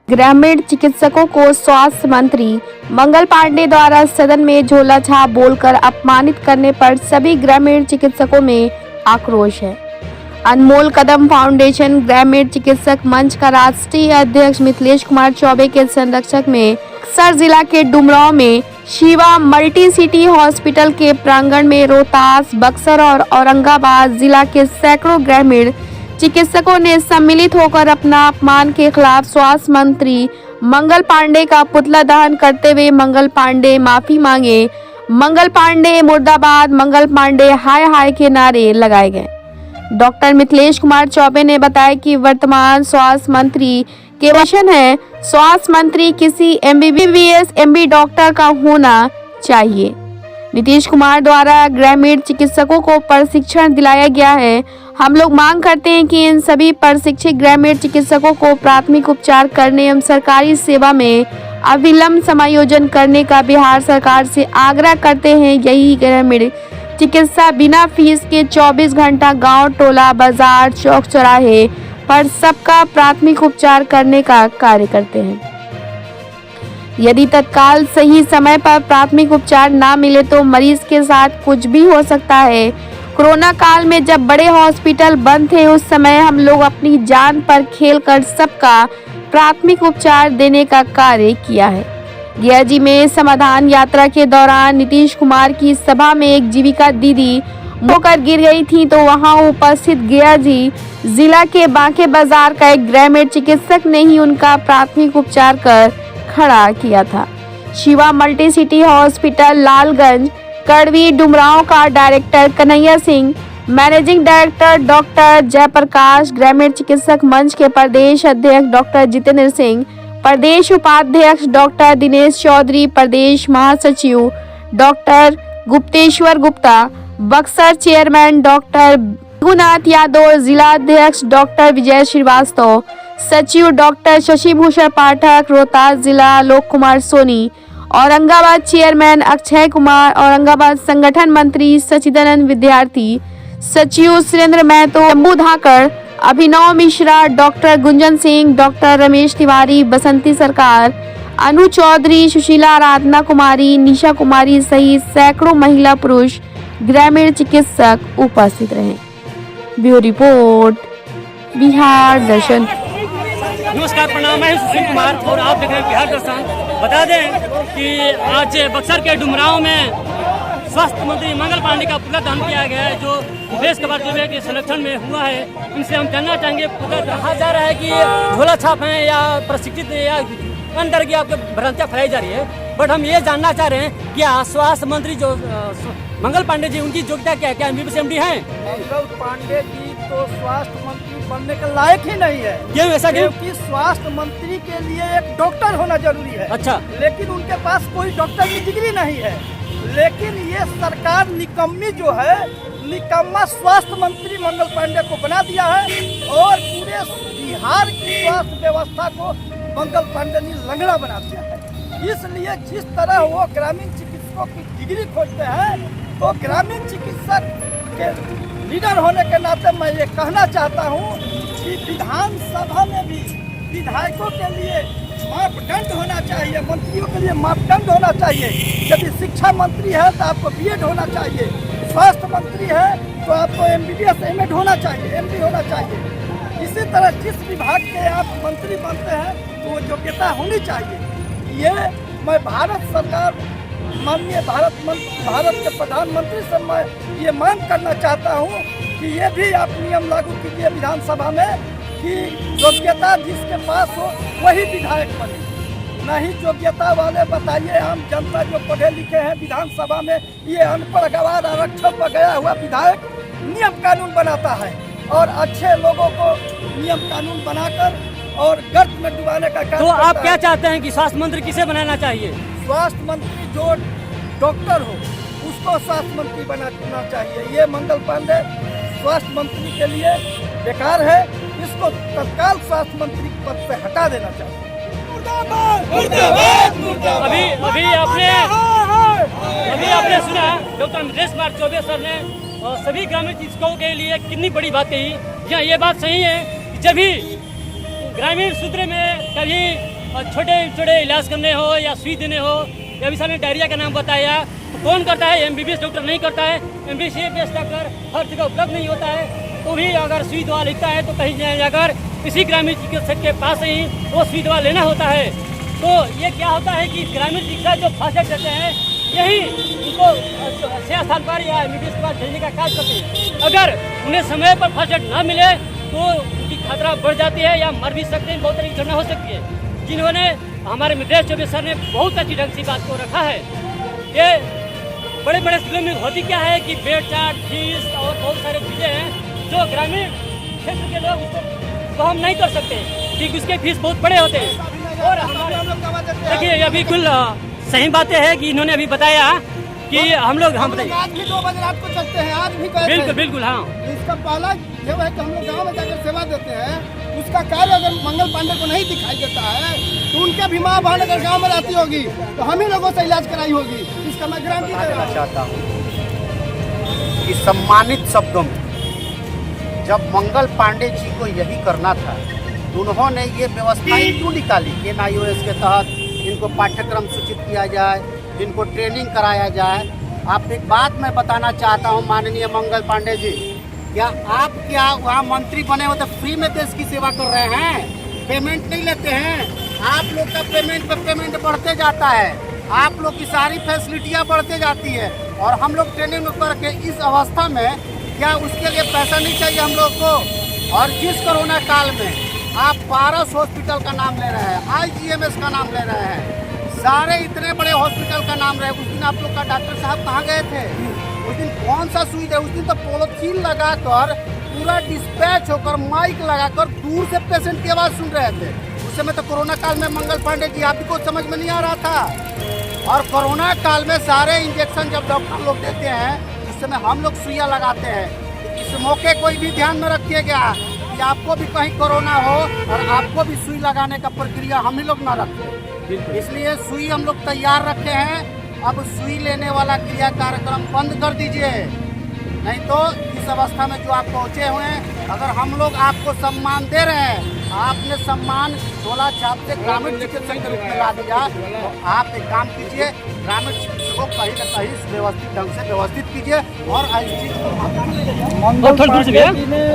ग्रामीण चिकित्सकों को स्वास्थ्य मंत्री मंगल पांडे द्वारा सदन में झोला छाप बोलकर अपमानित करने पर सभी ग्रामीण चिकित्सकों में आक्रोश है। अनमोल कदम फाउंडेशन ग्रामीण चिकित्सक मंच का राष्ट्रीय अध्यक्ष मिथिलेश कुमार चौबे के संरक्षक में बक्सर जिला के डुमरांव में शिवा मल्टी सिटी हॉस्पिटल के प्रांगण में रोहतास, बक्सर और औरंगाबाद जिला के सैकड़ों ग्रामीण चिकित्सकों ने सम्मिलित होकर अपना अपमान के खिलाफ स्वास्थ्य मंत्री मंगल पांडे का पुतला दहन करते हुए मंगल पांडे माफी मांगे, मंगल पांडे मुर्दाबाद, मंगल पांडे हाय हाय के नारे लगाए गए। डॉक्टर मिथिलेश कुमार चौबे ने बताया कि वर्तमान स्वास्थ्य मंत्री के वचन है, स्वास्थ्य मंत्री किसी MBBS MD डॉक्टर का होना चाहिए। नीतीश कुमार द्वारा ग्रामीण चिकित्सकों को प्रशिक्षण दिलाया गया है। हम लोग मांग करते हैं कि इन सभी प्रशिक्षित ग्रामीण चिकित्सकों को प्राथमिक उपचार करने एवं सरकारी सेवा में अविलंब समायोजन करने का बिहार सरकार से आग्रह करते हैं। यही ग्रामीण चिकित्सा बिना फीस के 24 घंटा गांव, टोला, बाजार, चौक चौराहे पर सबका प्राथमिक उपचार करने का कार्य करते हैं। यदि तत्काल सही समय पर प्राथमिक उपचार ना मिले तो मरीज के साथ कुछ भी हो सकता है। कोरोना काल में जब बड़े हॉस्पिटल बंद थे, उस समय हम लोग अपनी जान पर खेलकर सबका प्राथमिक उपचार देने का कार्य किया है। गयाजी में समाधान यात्रा के दौरान नीतीश कुमार की सभा में एक जीविका दीदी होकर गिर गई थी, तो वहां उपस्थित गयाजी जिला के बांके बाजार का एक ग्रामीण चिकित्सक ने ही उनका प्राथमिक उपचार कर खड़ा किया था। Shiva multi city hospital Lalganj कड़वी डुमरांव का director Kanhaiya Singh, managing director doctor Jayaprakash, ग्रामीण चिकित्सक मंच के प्रदेश अध्यक्ष डॉक्टर जितेंद्र सिंह, प्रदेश उपाध्यक्ष डॉक्टर दिनेश चौधरी, प्रदेश महासचिव doctor Gupteshwar Gupta, Buxar chairman doctor Raghunath Yadav, जिला अध्यक्ष डॉक्टर विजय श्रीवास्तव, सचिव डॉक्टर शशिभूषण पाठक, रोहतास जिला आलोक कुमार सोनी, औरंगाबाद चेयरमैन अक्षय कुमार, औरंगाबाद संगठन मंत्री सचिदानंद विद्यार्थी, सचिव सुरेंद्र महतो, शंभू धाकड़, अभिनव मिश्रा, डॉक्टर गुंजन सिंह, डॉक्टर रमेश तिवारी, बसंती सरकार, अनु चौधरी, सुशीला आराधना कुमारी, निशा कुमारी सहित सैकड़ों महिला पुरुष ग्रामीण चिकित्सक उपस्थित रहे। ब्यूरो रिपोर्ट, बिहार दर्शन। नमस्कार, प्रणाम। मैं सुशील कुमार और आप देख रहे हैं बिहार दर्शन। बता दें कि आज बक्सर के डुमरांव में स्वास्थ्य मंत्री मंगल पांडे का पुतला दहन किया गया है, जो मिथिलेश कुमार चौबे के संरक्षण में हुआ है। इनसे हम जानना चाहेंगे, पुतला कहा जा रहा है कि झोला छाप है या प्रशिक्षित या अंदर की आपके भ्रांतियाँ फैलाई जा रही है, बट हम ये जानना चाह रहे हैं कि स्वास्थ्य मंत्री जो मंगल पांडे जी, उनकी योग्यता क्या है? क्या MBBS MD हैं? मंगल पांडे जी तो स्वास्थ्य मंत्री बनने के लायक ही नहीं है। क्यों ऐसा? क्योंकि स्वास्थ्य मंत्री के लिए एक डॉक्टर होना जरूरी है। अच्छा। लेकिन उनके पास कोई डॉक्टर की डिग्री नहीं है। लेकिन ये सरकार निकम्मी जो है, निकम्मा स्वास्थ्य मंत्री मंगल पांडे को बना दिया है और पूरे बिहार की स्वास्थ्य व्यवस्था को मंगल पांडे ने लंगड़ा बना दिया है। इसलिए जिस तरह वो ग्रामीण चिकित्सकों की डिग्री खोजते हैं, तो ग्रामीण चिकित्सक के लीडर होने के नाते मैं ये कहना चाहता हूँ कि विधानसभा में भी विधायकों के लिए मापदंड होना चाहिए, मंत्रियों के लिए मापदंड होना चाहिए। यदि शिक्षा मंत्री है तो आपको BEd होना चाहिए, स्वास्थ्य मंत्री है तो आपको MBBS MD होना चाहिए, MD होना चाहिए। इसी तरह जिस विभाग के आप मंत्री बनते हैं तो वो योग्यता होनी चाहिए। ये मैं भारत सरकार, माननीय भारत के प्रधानमंत्री से मैं ये मांग करना चाहता हूँ कि ये भी आप नियम लागू कीजिए विधानसभा में कि योग्यता जिसके पास हो वही विधायक बने। नहीं योग्यता वाले बताइए, हम जनता जो पढ़े लिखे हैं विधानसभा में, ये अनपढ़ गवार आरक्षण पर गया हुआ विधायक नियम कानून बनाता है और अच्छे लोगों को नियम कानून बनाकर और गर्त में डुबाने का काम। तो आप क्या चाहते हैं कि स्वास्थ्य मंत्री किसे बनाना चाहिए? स्वास्थ्य मंत्री जो डॉक्टर हो उसको स्वास्थ्य मंत्री बनाना चाहिए। ये मंगल पांडे स्वास्थ्य मंत्री के लिए बेकार है, इसको तत्काल स्वास्थ्य मंत्री पद से हटा देना चाहिए। अभी आपने सुना डॉक्टर मिथिलेश कुमार चौबे सर ने सभी ग्रामीण चिकित्सकों के लिए कितनी बड़ी बात कही। यहाँ ये बात सही है कि जब भी ग्रामीण सूत्र में कभी छोटे छोटे इलाज करने हो या सुई देने हो, या अभी सर ने डायरिया का नाम बताया, तो कौन करता है? MBBS डॉक्टर नहीं करता है। MBBS डॉक्टर हर जगह उपलब्ध नहीं होता है, तो भी अगर सुई दवा लिखता है तो कहीं जाकर किसी ग्रामीण चिकित्सक के पास ही वो सुई दवा लेना होता है। तो ये क्या होता है कि ग्रामीण चिकित्सक जो फर्स्ट एड देते हैं यही उनको 6 स्थान पर या MBBS के पास भेजने का कार्य करते हैं। अगर उन्हें समय पर फर्स्ट एड न मिले तो उनकी खतरा बढ़ जाती है या मर भी सकते हैं, बहुत तरह की घटना हो सकती है। जिन्होंने हमारे मिथिलेश चौबे सर ने बहुत अच्छी ढंग से बात को रखा है। ये बड़े बड़े स्कूलों में होती क्या है कि बेड चार्ट, फीस और बहुत सारे चीज़ें हैं जो ग्रामीण क्षेत्र के लोग उसको हम नहीं कर सकते क्योंकि उसके फीस बहुत बड़े होते हैं। और देखिए ये बिल्कुल सही बातें हैं कि इन्होंने अभी बताया कि हम लोग बताइए आज भी 2 बजे रात को चलते हैं, आज भी कहते बिल्कुल हैं। बिल्कुल हाँ, इसका पहला जो है कि हम लोग गाँव में जाकर सेवा देते हैं, उसका कार्य अगर मंगल पांडे को नहीं दिखाई देता है तो उनके भी माँ बहन अगर गाँव में रहती होगी तो हम ही लोगों से इलाज कराई होगी। इसका मैं गारंटी देना चाहता हूँ कि सम्मानित शब्दों में जब मंगल पांडे जी को यही करना था तो उन्होंने ये व्यवस्थाएं क्यों निकाली कि NIOS के तहत इनको पाठ्यक्रम सूचित किया जाए, इनको ट्रेनिंग कराया जाए। आप एक बात मैं बताना चाहता हूँ माननीय मंगल पांडे जी, क्या वहाँ मंत्री बने हो तो फ्री में देश की सेवा कर रहे हैं? पेमेंट नहीं लेते हैं? आप लोग का पेमेंट पे पेमेंट बढ़ते जाता है, आप लोग की सारी फैसिलिटियाँ बढ़ते जाती है और हम लोग ट्रेनिंग करके इस अवस्था में क्या उसके लिए पैसा नहीं चाहिए हम लोग को? और जिस कोरोना काल में आप पारस हॉस्पिटल का नाम ले रहे हैं, IGMS का नाम ले रहे हैं, सारे इतने बड़े हॉस्पिटल का नाम रहे, उस दिन आप लोग का डॉक्टर साहब कहाँ गए थे? उस दिन कौन सा सुई थे? उस दिन तो पॉलीथीन लगाकर पूरा डिस्पैच होकर माइक लगाकर दूर से पेशेंट की आवाज़ सुन रहे थे। उस समय तो कोरोना काल में मंगल पांडे जी आपको समझ में नहीं आ रहा था। और कोरोना काल में सारे इंजेक्शन जब डॉक्टर लोग देते हैं उस समय हम लोग सुइयाँ लगाते हैं। इस मौके कोई भी ध्यान में रखिएगा कि आपको भी कहीं कोरोना हो और आपको भी सुई लगाने का प्रक्रिया हम ही लोग ना रखें। इसलिए सुई हम लोग तैयार रखे हैं। अब सुई लेने वाला क्रिया कार्यक्रम बंद कर दीजिए, नहीं तो इस अवस्था में जो आप पहुँचे हुए हैं, अगर हम लोग आपको सम्मान दे रहे हैं, आपने सम्मान झोला छाप से ग्रामीण चिकित्सक के रूप में ला दिया, तो आप एक काम कीजिए, ग्रामीण चिकित्सकों को कहीं न कहीं व्यवस्थित ढंग से व्यवस्थित कीजिए और इस चीज़ को मंगल पांडे जी ने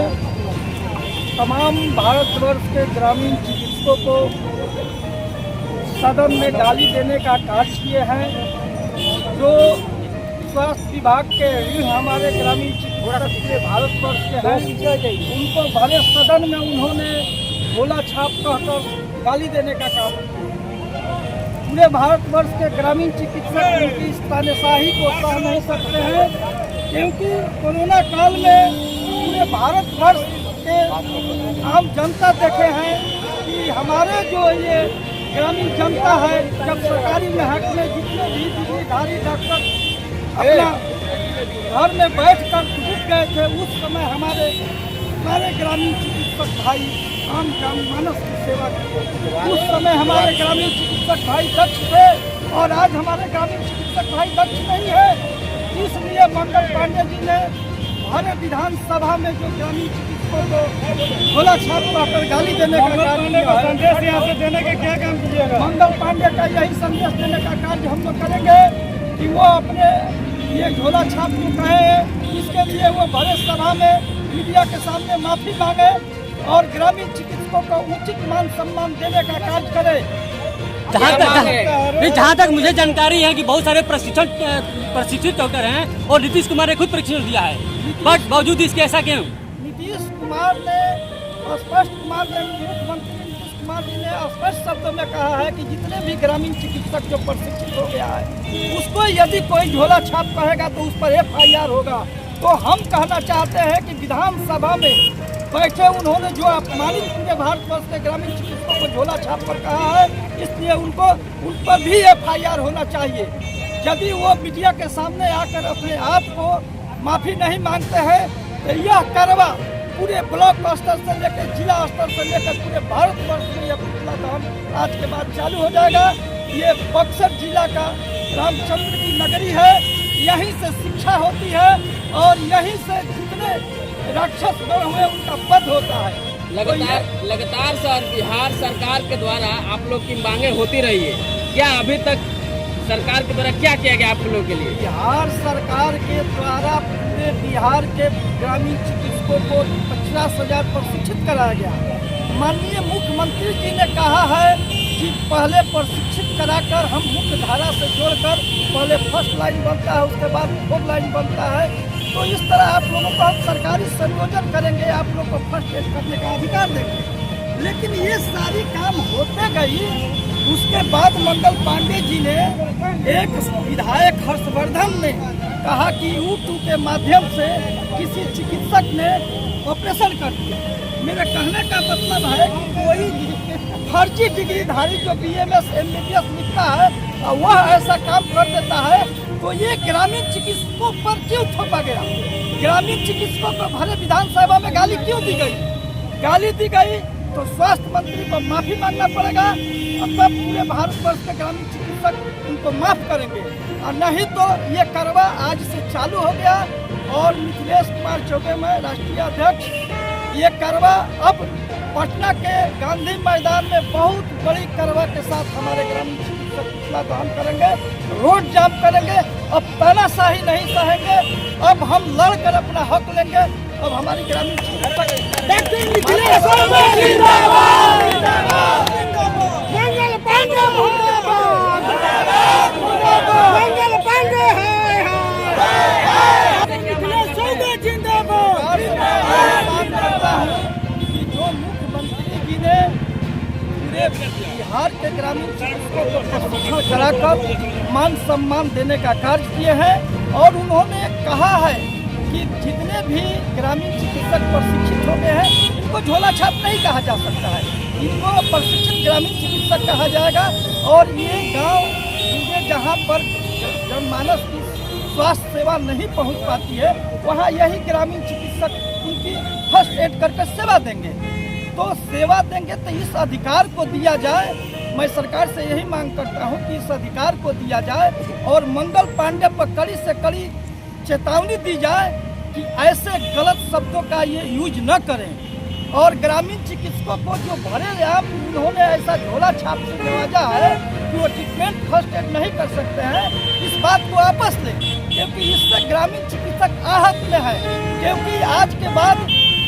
तमाम भारतवर्ष के ग्रामीण चिकित्सकों को सदन में गाली देने का कार्य किए हैं। जो स्वास्थ्य विभाग के ऋण हमारे ग्रामीण चिकित्सक पूरे भारतवर्ष के हैं, उनको भरे सदन में उन्होंने झोला छाप कहकर गाली देने का काम किया। पूरे भारतवर्ष के ग्रामीण चिकित्सक उनकी इस तानाशाही को सह नहीं सकते हैं, क्योंकि कोरोना काल में पूरे भारतवर्ष के आम जनता देखे हैं कि हमारे जो ये ग्रामीण जनता है, जब सरकारी महकमे में जितने भी डिग्रीधारी डॉक्टर अपना घर में बैठकर रुक गए थे, उस समय हमारे ग्रामीण चिकित्सक भाई आम जनमानस की सेवा किए। उस समय हमारे ग्रामीण चिकित्सक भाई दक्ष थे और आज हमारे ग्रामीण चिकित्सक भाई दक्ष नहीं है। इसलिए मंगल पांडे जी ने हमारे विधानसभा में जो ग्रामीण चिकित्सकों को झोला छाप कर गाली देने का संदेश यहाँ से देने का क्या काम कीजिएगा? मंगल पांडे का यही संदेश देने का कार्य हम लोग करेंगे कि वो अपने ये झोला छाप जो कहे, इसके लिए वो भरे सभा में मीडिया के सामने माफी मांगे और ग्रामीण चिकित्सकों को उचित मान सम्मान देने का कार्य करे। जहाँ तक मुझे जानकारी है कि बहुत सारे प्रशिक्षित डॉक्टर हैं और नीतीश कुमार ने खुद प्रशिक्षण दिया है, बट बावजूद इसके ऐसा क्यों? नीतीश कुमार ने मुख्यमंत्री नीतीश कुमार जी ने स्पष्ट शब्दों में कहा है कि जितने भी ग्रामीण चिकित्सक जो प्रशिक्षित हो गया है उसको यदि कोई झोला छाप कहेगा तो उस पर FIR होगा। तो हम कहना चाहते हैं कि विधानसभा में बैठे उन्होंने जो अपमानित पूरे भारतवर्ष के ग्रामीण चिकित्सकों को झोला छाप कर कहा है, इसलिए उन पर भी FIR होना चाहिए। यदि वो मीडिया के सामने आकर अपने आप को माफ़ी नहीं मांगते हैं तो यह करवा पूरे ब्लॉक स्तर से लेकर जिला स्तर से लेकर पूरे भारतवर्ष में यह पुतला दहन आज के बाद चालू हो जाएगा। ये बक्सर जिला का रामचंद्र की नगरी है, यहीं से शिक्षा होती है और यहीं से जितने राक्षस बने हुए उनका वध होता है। लगातार सर बिहार सरकार के द्वारा आप लोग की मांगे होती रही है, क्या अभी तक सरकार के द्वारा क्या किया गया आप लोगों के लिए? बिहार सरकार के द्वारा पूरे बिहार के ग्रामीण चिकित्सकों को 50,000 प्रशिक्षित कराया गया। माननीय मुख्यमंत्री जी ने कहा है कि पहले प्रशिक्षित कराकर हम मुख्य धारा से जोड़कर पहले फर्स्ट लाइन बनता है, उसके बाद फोर्थ लाइन बनता है। तो इस तरह आप लोगों को हम सरकारी संयोजन करेंगे, आप लोग को फर्स्ट एड करने का अधिकार देंगे। लेकिन ये सारी काम होते गई, उसके बाद मंगल पांडे जी ने, एक विधायक हर्षवर्धन ने कहा कि यूट्यूब के माध्यम से किसी चिकित्सक ने ऑपरेशन कर दिया। मेरे कहने का मतलब है कि कोई फर्जी डिग्रीधारी जो BMS MBBS लिखता है और वह ऐसा काम कर देता है, तो ये ग्रामीण चिकित्सकों पर क्यों थोपा गया? ग्रामीण चिकित्सकों को भले विधानसभा में गाली क्यों दी गई? गाली दी गई तो स्वास्थ्य मंत्री को माफी मांगना पड़ेगा और तब पूरे भारतवर्ष के ग्रामीण चिकित्सक उनको माफ करेंगे। और नहीं तो ये करवा आज से चालू हो गया और मिथिलेश कुमार चौबे में राष्ट्रीय अध्यक्ष, ये करवा अब पटना के गांधी मैदान में बहुत बड़ी करवा के साथ हमारे ग्रामीण चिकित्सक पुतला दहन करेंगे, रोड जाम करेंगे। अब तानाशाही नहीं सहेंगे, अब हम लड़कर अपना हक लेंगे। अब हमारी ग्रामीण बिहार के ग्रामीण चिकित्सकों को प्रशिक्षण कराकर मान सम्मान देने का कार्य किए हैं। और उन्होंने कहा है कि जितने भी ग्रामीण चिकित्सक प्रशिक्षित हो गए हैं, इनको झोला छाप नहीं कहा जा सकता है, इनको प्रशिक्षित ग्रामीण चिकित्सक कहा जाएगा। और ये गाँव जहाँ पर जनमानस की स्वास्थ्य सेवा नहीं पहुँच पाती है, वहाँ यही ग्रामीण चिकित्सक उनकी फर्स्ट एड करके सेवा देंगे। तो सेवा देंगे तो इस अधिकार को दिया जाए। मैं सरकार से यही मांग करता हूं कि इस अधिकार को दिया जाए और मंगल पांडे पर कड़ी से कड़ी चेतावनी दी जाए कि ऐसे गलत शब्दों का ये यूज न करें। और ग्रामीण चिकित्सकों को जो भरे आम उन्होंने ऐसा झोला छाप से नवाजा है कि वो ट्रीटमेंट फर्स्ट एड नहीं कर सकते हैं, इस बात को वापस लें, क्योंकि इससे ग्रामीण चिकित्सक आहत में है। क्योंकि आज के बाद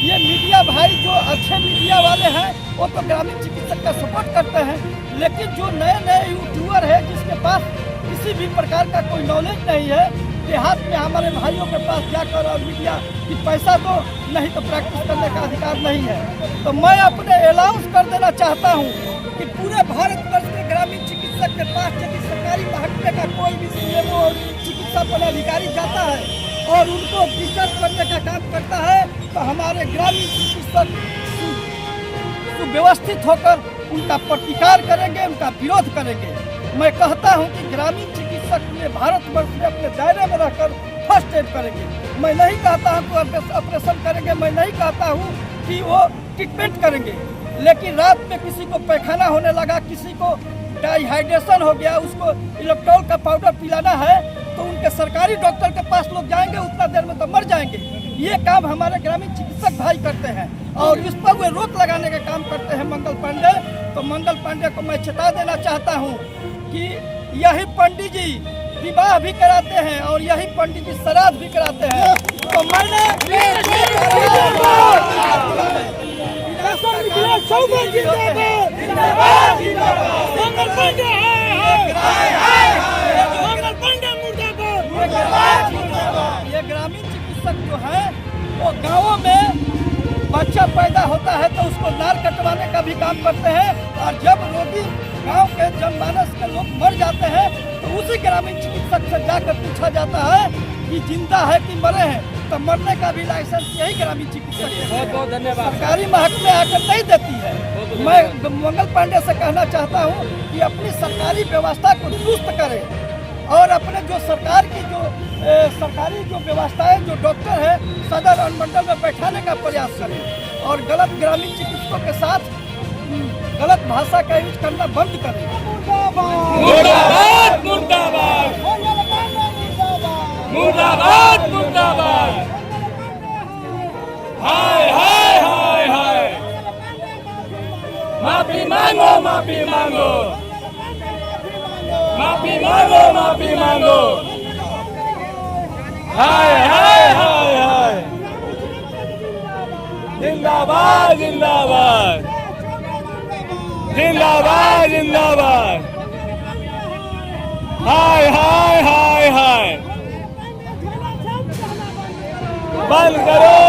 ये मीडिया भाई जो अच्छे मीडिया वाले हैं वो तो ग्रामीण चिकित्सक का सपोर्ट करते हैं, लेकिन जो नए नए यूट्यूबर है जिसके पास किसी भी प्रकार का कोई नॉलेज नहीं है, देहात में हमारे भाइयों के पास जाकर और मीडिया की पैसा दो, नहीं तो प्रैक्टिस करने का अधिकार नहीं है। तो मैं अपने अनाउंस कर देना चाहता हूँ कि पूरे भारतवर्ष के ग्रामीण चिकित्सक के पास यदि सरकारी महकमे का कोई भी CMO और चिकित्सा पदाधिकारी जाता है और उनको डिस्टर्ब करने का काम करता है, तो हमारे ग्रामीण चिकित्सक सुव्यवस्थित होकर उनका प्रतिकार करेंगे, उनका विरोध करेंगे। मैं कहता हूं कि ग्रामीण चिकित्सक पूरे भारतवर्ष में अपने दायरे में रहकर फर्स्ट एड करेंगे। मैं नहीं कहता हूं कि ऑपरेशन करेंगे, मैं नहीं कहता हूं कि वो ट्रीटमेंट करेंगे, लेकिन रात में किसी को पैखाना होने लगा, किसी को डिहाइड्रेशन हो गया, उसको इलेक्ट्रॉल का पाउडर पिलाना है, तो उनके सरकारी डॉक्टर के पास लोग जाएंगे, उतना देर में तो मर जाएंगे। ये काम हमारे ग्रामीण चिकित्सक भाई करते हैं और इस पर वे रोक लगाने का काम करते हैं मंगल पांडे। तो मंगल पांडे को मैं चेता देना चाहता हूँ कि यही पंडित जी विवाह भी कराते हैं और यही पंडित जी श्राद्ध भी कराते हैं। तो मैंने ये ग्रामीण चिकित्सक जो है वो गाँवों में बच्चा पैदा होता है तो उसको नार कटवाने का भी काम करते हैं, और जब रोगी गांव के जनमानस के लोग मर जाते हैं तो उसी ग्रामीण चिकित्सक से जाकर पूछा जाता है कि जिंदा है कि मरे हैं, तो मरने का भी लाइसेंस यही ग्रामीण चिकित्सक देते हैं। बहुत धन्यवाद। सरकारी महकमे आकर नहीं देती है। मैं मंगल पांडे से कहना चाहता हूँ कि अपनी सरकारी व्यवस्था को दुरुस्त करें और अपने जो सरकार की सरकारी जो व्यवस्थाएं जो डॉक्टर है सदर अनुमंडल में बैठाने का प्रयास करें और गलत ग्रामीण चिकित्सकों के साथ गलत भाषा का यूज करना बंद करें। मुर्दाबाद मुर्दाबाद मुर्दाबाद मुर्दाबाद हाय हाय हाय हाय माफी मांगो माफी मांगो माफी मांगो माफी मांगो हाय हाय हाय हाय जिंदाबाद जिंदाबाद जिंदाबाद जिंदाबाद हाय हाय हाय हाय बंद करो